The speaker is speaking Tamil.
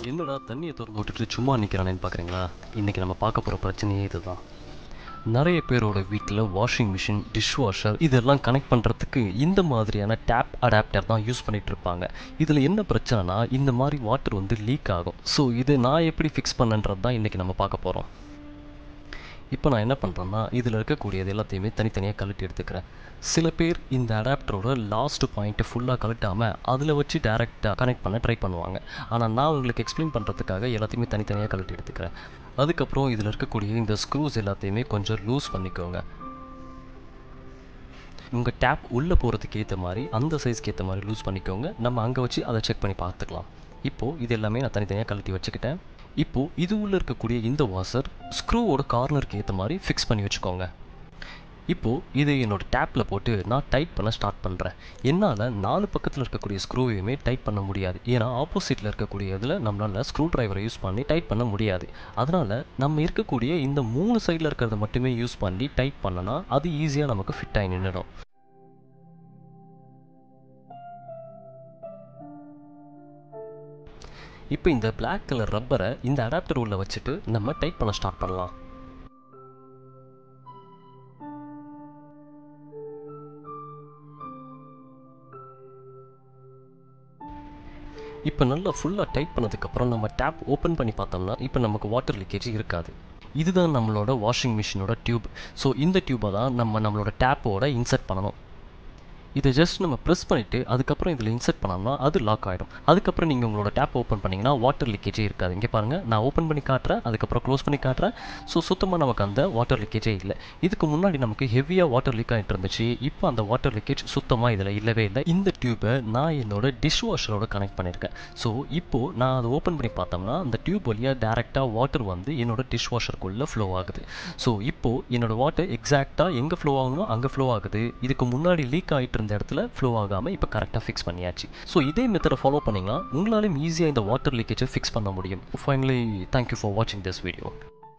என்னடா தண்ணியை திறந்து விட்டுட்டு சும்மா நிற்கிறானேன்னு பார்க்குறீங்களா? இன்றைக்கி நம்ம பார்க்க போகிற பிரச்சனையே இதுதான். நிறைய பேரோட வீட்டில் வாஷிங் மிஷின், டிஷ்வாஷர் இதெல்லாம் கனெக்ட் பண்ணுறதுக்கு இந்த மாதிரியான டேப் அடாப்டர் தான் யூஸ் பண்ணிகிட்டு இருப்பாங்க. இதில் என்ன பிரச்சனைனா, இந்த மாதிரி வாட்டர் வந்து லீக் ஆகும். ஸோ இதை நான் எப்படி ஃபிக்ஸ் பண்ணன்றது தான் இன்றைக்கி நம்ம பார்க்க போகிறோம். இப்போ நான் என்ன பண்ணுறேன்னா, இதில் இருக்கக்கூடியது எல்லாத்தையுமே தனித்தனியாக கழட்டி எடுத்துக்கிறேன். சில பேர் இந்த அடாப்டரோட லாஸ்ட் பாயிண்ட்டை ஃபுல்லாக கழட்டாமல் அதில் வச்சு டேரெக்டாக கனெக்ட் பண்ண ட்ரை பண்ணுவாங்க. ஆனால் நான் உங்களுக்கு எக்ஸ்பிளைன் பண்ணுறதுக்காக எல்லாத்தையுமே தனித்தனியாக கழட்டி எடுத்துக்கிறேன். அதுக்கப்புறம் இதில் இருக்கக்கூடிய இந்த ஸ்க்ரூஸ் எல்லாத்தையுமே கொஞ்சம் லூஸ் பண்ணிக்கோங்க. உங்கள் டேப் உள்ளே போகிறதுக்கு ஏற்ற மாதிரி அந்த சைஸ்க்கு ஏற்ற மாதிரி லூஸ் பண்ணிக்கோங்க. நம்ம அங்கே வச்சு அதை செக் பண்ணி பார்த்துக்கலாம். இப்போது இது எல்லாமே நான் தனித்தனியாக கழட்டி வச்சுக்கிட்டேன். இப்போது இது உள்ளே இருக்கக்கூடிய இந்த வாஷர் ஸ்க்ரூவோட கார்னருக்கு ஏற்ற மாதிரி ஃபிக்ஸ் பண்ணி வச்சுக்கோங்க. இப்போது இதை என்னோடய டேப்பில் போட்டு நான் டைட் பண்ண ஸ்டார்ட் பண்ணுறேன். என்னால் 4 பக்கத்தில் இருக்கக்கூடிய ஸ்க்ரூவையுமே டைட் பண்ண முடியாது. ஏன்னா ஆப்போசிட்டில் இருக்கக்கூடிய இதில் நம்மளால் ஸ்க்ரூ ட்ரைவரை யூஸ் பண்ணி டைட் பண்ண முடியாது. அதனால் நம்ம இருக்கக்கூடிய இந்த 3 சைடில் இருக்கிறத மட்டுமே யூஸ் பண்ணி டைட் பண்ணனா அது ஈஸியாக நமக்கு ஃபிட் ஆகி நின்றுடும். இப்போ இந்த பிளாக் கலர் ரப்பரை இந்த அடாப்டர் உள்ள வச்சுட்டு நம்ம டைட் பண்ண ஸ்டார்ட் பண்ணலாம். இப்போ நல்லா ஃபுல்லாக டைட் பண்ணதுக்கப்புறம் நம்ம டேப் ஓப்பன் பண்ணி பார்த்தோம்னா இப்போ நமக்கு வாட்டர் லீக்கேஜ் இருக்காது. இதுதான் நம்மளோட வாஷிங் மிஷினோட டியூப். ஸோ இந்த டியூப்பை தான் நம்மளோட டேப்போட இன்சர்ட் பண்ணணும். இதை ஜஸ்ட் நம்ம ப்ரெஸ் பண்ணிவிட்டு அதுக்கப்புறம் இதில் இன்சர்ட் பண்ணோம்னா அது லாக் ஆகிடும். அதுக்கப்புறம் நீங்கள் உங்களோட டேப் ஓப்பன் பண்ணிங்கன்னா வாட்டர் லீக்கேஜே இருக்காது. இங்கே பாருங்கள், நான் ஓப்பன் பண்ணி காட்டுறேன், அதுக்கப்புறம் க்ளோஸ் பண்ணி காட்டுறேன். ஸோ சுத்தமாக நமக்கு அந்த வாட்டர் லீக்கேஜே இல்லை. இதுக்கு முன்னாடி நமக்கு ஹெவியாக வாட்டர் லீக் ஆகிட்டு இருந்துச்சு. இப்போ அந்த வாட்டர் லீக்கேஜ் சுத்தமாக இதில் இல்லவே இல்லை. இந்த டியூப்பை நான் என்னோட டிஷ் வாஷரோட கனெக்ட் பண்ணியிருக்கேன். ஸோ இப்போது நான் அதை ஓப்பன் பண்ணி பார்த்தோம்னா அந்த டியூப் வழியாக டேரெக்டாக வாட்டர் வந்து என்னோட டிஷ் வாஷருக்குள்ளே ஃப்ளோ ஆகுது. ஸோ இப்போது என்னோடய வாட்டர் எக்ஸாக்டாக எங்கே ஃப்ளோ ஆகணுமோ அங்கே ஃப்ளோ ஆகுது. இதுக்கு முன்னாடி லீக் ஆகிட்டு இருந்த இடத்துல ஃப்ளோ ஆகாமல் இப்போ கரெக்டாக ஃபிக்ஸ் பண்ணியாச்சு. ஸோ இதே மெத்தடை ஃபாலோ பண்ணிங்கன்னா உங்களாலும் ஈஸியாக இந்த வாட்டர் லீக்கேஜை ஃபிக்ஸ் பண்ண முடியும். ஃபைனலி தேங்க்யூ ஃபார் வாட்சிங் திஸ் வீடியோ.